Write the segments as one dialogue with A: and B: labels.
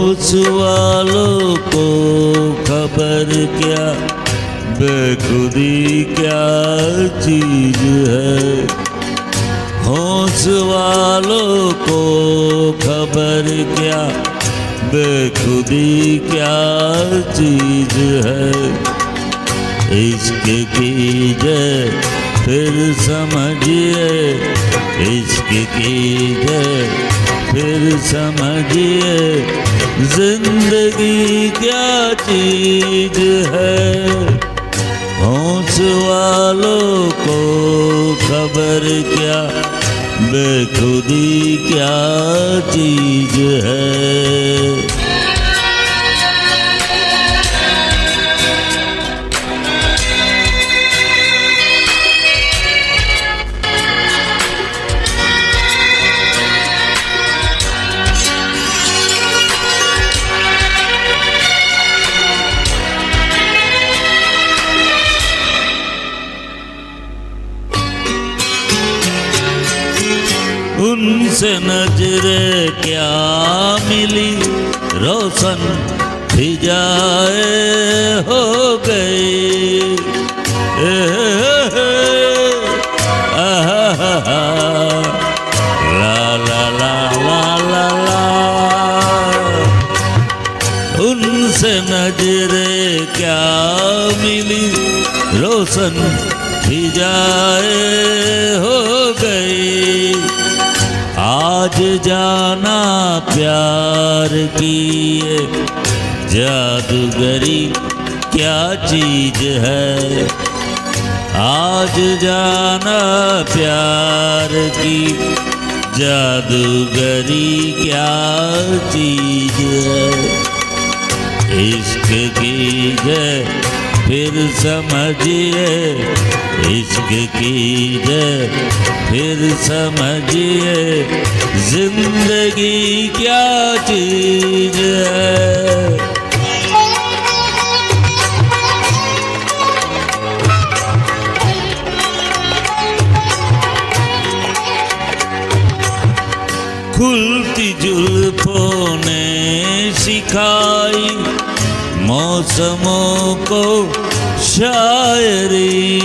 A: होश वालों को खबर क्या, बेखुदी क्या चीज है। होश वालों को खबर क्या, बेखुदी क्या चीज है। इश्क कीजिए फिर समझिए, इश्क कीजिए फिर समझिए, जिंदगी क्या चीज है। होश वालों को खबर क्या, बेखुदी क्या चीज है। उनसे नजरे क्या मिली, रोशन फिजाए हो गई। ला ला ला ला ला ला। उनसे नजरे क्या मिली, रोशन फिजाए हो गई। आज जाना प्यार की ये जादूगरी क्या चीज है। आज जाना प्यार की जादूगरी क्या चीज है। इश्क कीजिए फिर समझिए, इश्क कीजिए फिर समझिए, जिंदगी क्या चीज है। खुलती जुल्फों ने सिखाई मौसमों को शायरी।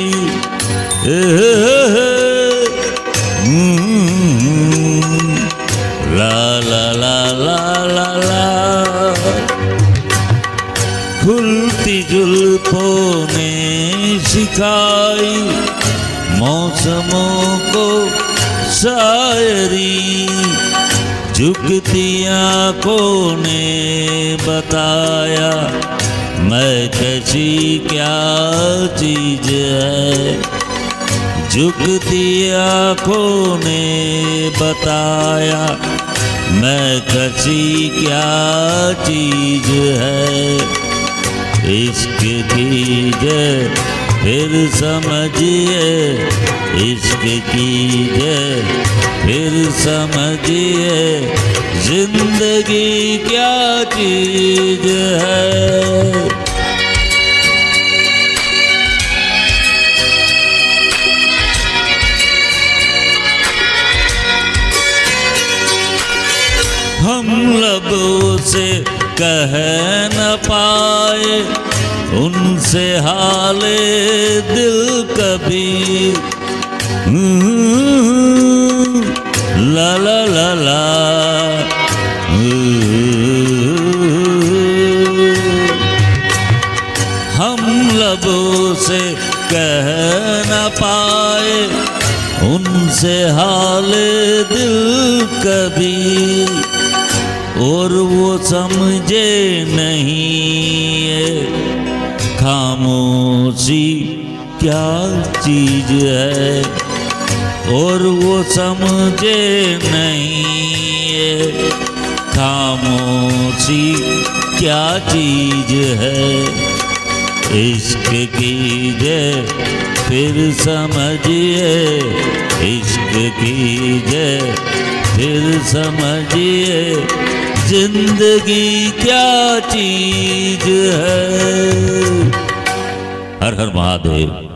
A: ला ला ला ला ला ला। खुलती जुल्फों ने सिखाई मौसमों को शायरी। झुकती आँखों ने बताया मैं कैसी क्या चीज है। झुकती आँखों ने बताया मैं कैसी क्या चीज है। इश्क कीजिए फिर समझिए, इश्क कीजिए फिर समझिए, जिंदगी क्या चीज है। हम लबों से कह न पाए उनसे हाले दिल कभी। ला ला ला ला। हम लबों से कह न पाए उनसे हाले दिल कभी। और वो समझे नहीं है खामोशी क्या चीज है। और वो समझे नहीं है खामोशी क्या चीज है। इश्क कीजिए फिर समझिए, इश्क कीजिए फिर समझिए, जिंदगी क्या चीज है। हर हर महादेव।